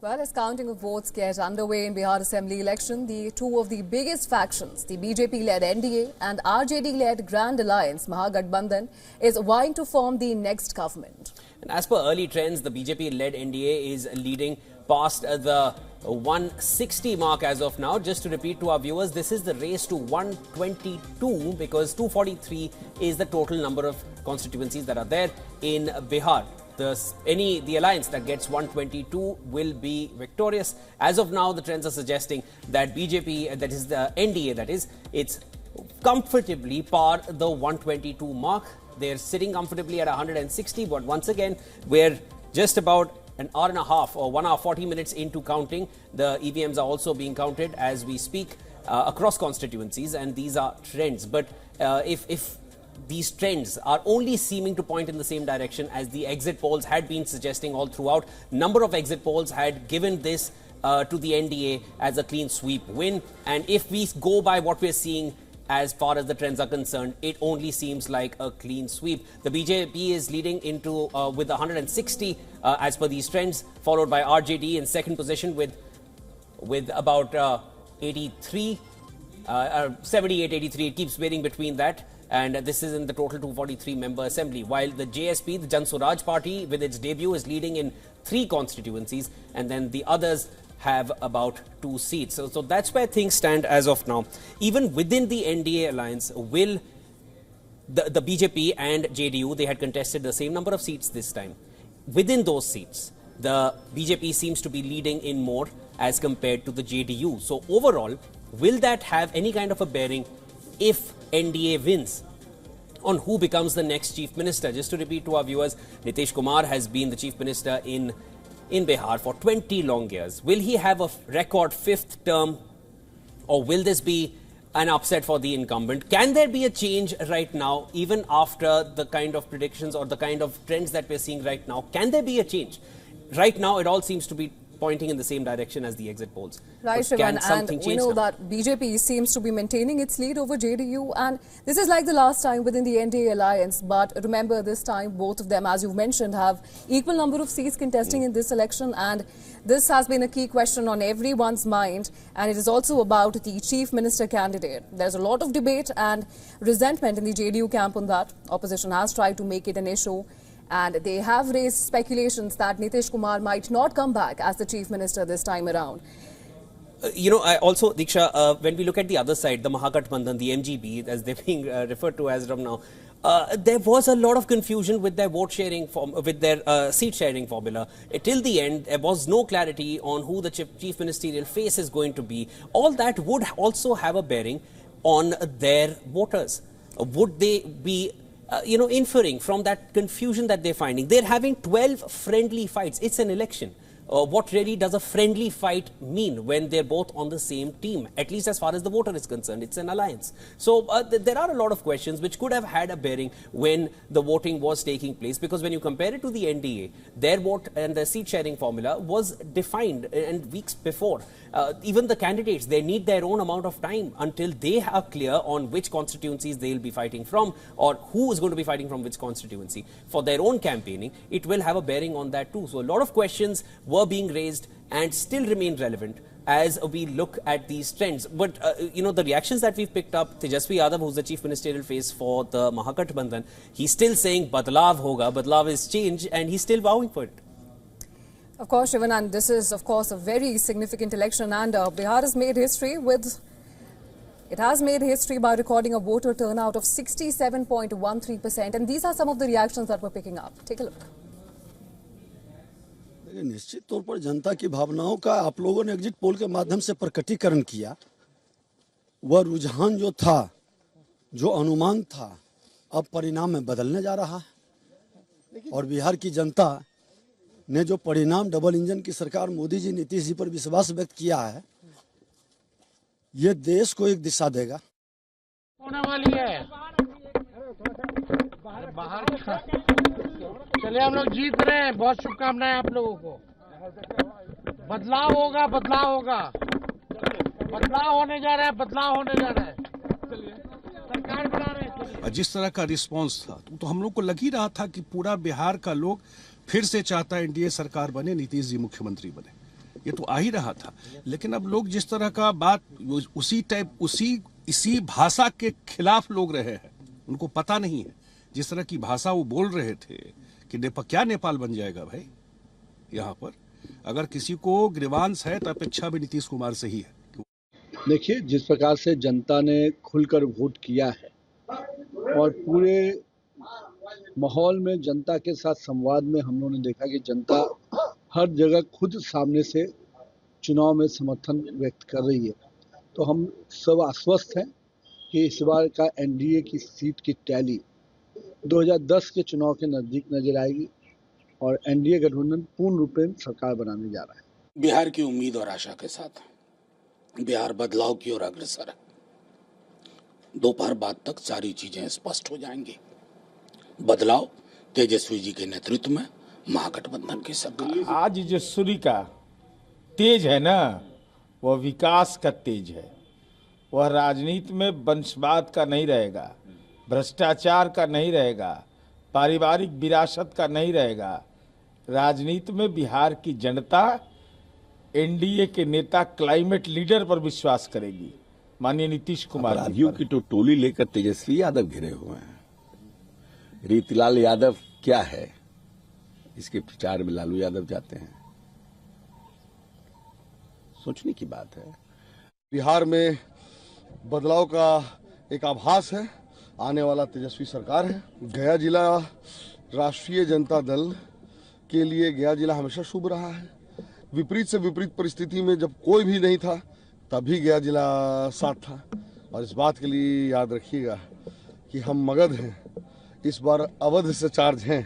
Well, as counting of votes get underway in Bihar Assembly election, the two of the biggest factions, the BJP-led NDA and RJD-led Grand Alliance, Mahagathbandhan, is vying to form the next government. And as per early trends, the BJP-led NDA is leading past the 160 mark as of now. Just to repeat to our viewers, this is the race to 122 because 243 is the total number of constituencies that are there in Bihar. The alliance that gets 122 will be victorious. As of now, the trends are suggesting that BJP, that is the NDA, that is, it's comfortably par the 122 mark. They're sitting comfortably at 160, but once again, we're just about an hour and a half or 1 hour 40 minutes into counting. The EVMs are also being counted as we speak across constituencies, and these are trends. But if these trends are only seeming to point in the same direction as the exit polls had been suggesting all throughout. Number of exit polls had given this to the NDA as a clean sweep win. And if we go by what we're seeing as far as the trends are concerned, it only seems like a clean sweep. The BJP is leading into with 160 as per these trends, followed by RJD in second position with about 83, 78, 83. It keeps varying between that. And this is in the total 243-member assembly, while the JSP, the Jan Swaraj Party, with its debut, is leading in 3 constituencies, and then the others have about 2 seats. So that's where things stand as of now. Even within the NDA alliance, will the BJP and JDU, they had contested the same number of seats this time. Within those seats, the BJP seems to be leading in more as compared to the JDU. So overall, will that have any kind of a bearing if NDA wins on who becomes the next chief minister? Just to repeat to our viewers, Nitish Kumar has been the chief minister in Bihar for 20 long years. Will he have a record 5th term, or will this be an upset for the incumbent? Can there be a change right now, even after the kind of predictions or the kind of trends that we're seeing right now? Can there be a change? Right now, it all seems to be pointing in the same direction as the exit polls. Right, Shivan, and we know that BJP seems to be maintaining its lead over JDU, and this is like the last time within the NDA alliance. But remember, this time both of them, as you've mentioned, have equal number of seats contesting in this election, and this has been a key question on everyone's mind, and it is also about the chief minister candidate. There's a lot of debate and resentment in the JDU camp on that. Opposition has tried to make it an issue, and they have raised speculations that Nitish Kumar might not come back as the chief minister this time around. I also, Diksha, when we look at the other side, the Mahagathbandhan, the MGB, as they're being referred to as of now, there was a lot of confusion with their vote sharing, with their seat sharing formula. Till the end, there was no clarity on who the chief ministerial face is going to be. All that would also have a bearing on their voters. Would they be inferring from that confusion that they're finding? They're having 12 friendly fights. It's an election. What really does a friendly fight mean when they're both on the same team? At least as far as the voter is concerned, it's an alliance. So there are a lot of questions which could have had a bearing when the voting was taking place, because when you compare it to the NDA, their vote and the seat sharing formula was defined and weeks before. Even the candidates, they need their own amount of time until they are clear on which constituencies they'll be fighting from, or who is going to be fighting from which constituency. For their own campaigning, it will have a bearing on that too. So a lot of questions were being raised and still remain relevant as we look at these trends. But, the reactions that we've picked up, Tejasvi Yadav, who's the chief ministerial face for the Mahagathbandhan, he's still saying Badlav hoga, Badlav is change, and he's still vowing for it. Of course, Shivan, and this is, of course, a very significant election, and Bihar has made history by recording a voter turnout of 67.13%, and these are some of the reactions that we're picking up. Take a look. निश्चित तौर पर जनता की भावनाओं का आप लोगों ने exit poll के माध्यम से प्रकटीकरण किया। वह रुझान जो था, जो अनुमान था, अब परिणाम में बदलने जा रहा है, और बिहार की जनता ने जो परिणाम डबल इंजन की सरकार मोदी जी, नीतीश जी पर विश्वास व्यक्त किया है, ये देश को एक दिशा देगा। होने वाली है बाहर चलिए, हम लोग जीत रहे हैं। बहुत शुभकामनाएं आप लोगों को। बदलाव होगा, बदलाव होगा, बदलाव होने जा रहा है, बदलाव होने जा रहा है। सरकार बना रहे हैं। जिस तरह का रिस्पांस था, तो हम लोग को लग ही रहा था कि पूरा बिहार का लोग फिर से चाहता है एनडीए सरकार बने, नीतीश जी मुख्यमंत्री बने। ये तो आ ही रहा था। लेकिन अब लोग जिस तरह का बात उसी टाइप इसी भाषा के खिलाफ लोग रहे हैं, उनको पता नहीं है जिस तरह की भाषा वो बोल रहे थे कि क्या नेपाल बन जाएगा भाई। यहाँ पर अगर किसी को ग्रीवांस है तो अपेक्षा भी नीतीश कुमार से ही है। देखिए, जिस प्रकार से जनता ने खुलकर वोट किया है और पूरे माहौल में जनता के साथ संवाद में हम लोगों ने देखा कि जनता हर जगह खुद सामने से चुनाव में समर्थन व्यक्त कर रही है, तो हम सब आश्वस्त हैं कि इस बार का एनडीए की सीट की टैली 2010 के चुनाव के नजदीक नजर आएगी और एनडीए गठबंधन पूर्ण रूप में सरकार बनाने जा रहा है। बिहार की उम्मीद और आशा के साथ बिहार बदलाव की ओर अग्रसर है। दोपहर बाद तक सारी चीजें स्पष्ट हो जाएंगी। बदलाव तेजस्वी जी के नेतृत्व में महागठबंधन की सरकार। आज जो सूर्य का तेज है ना, वह विकास का तेज है। वह राजनीति में वंशवाद का नहीं रहेगा, भ्रष्टाचार का नहीं रहेगा, पारिवारिक विरासत का नहीं रहेगा। राजनीति में बिहार की जनता एनडीए के नेता क्लाइमेट लीडर पर विश्वास करेगी, माननीय नीतीश कुमार। अपराधियों की तो टोली लेकर तेजस्वी यादव घिरे हुए हैं। रीतिलाल यादव क्या है, इसके प्रचार में लालू यादव जाते हैं। सोचने की बात है। बिहार में बदलाव का एक आभास है। आने वाला तेजस्वी सरकार है। गया जिला राष्ट्रीय जनता दल के लिए गया जिला हमेशा शुभ रहा है। विपरीत से विपरीत परिस्थिति में जब कोई भी नहीं था तभी गया जिला साथ था। और इस बात के लिए याद रखिएगा कि हम मगध हैं, इस बार अवध से चार्ज हैं।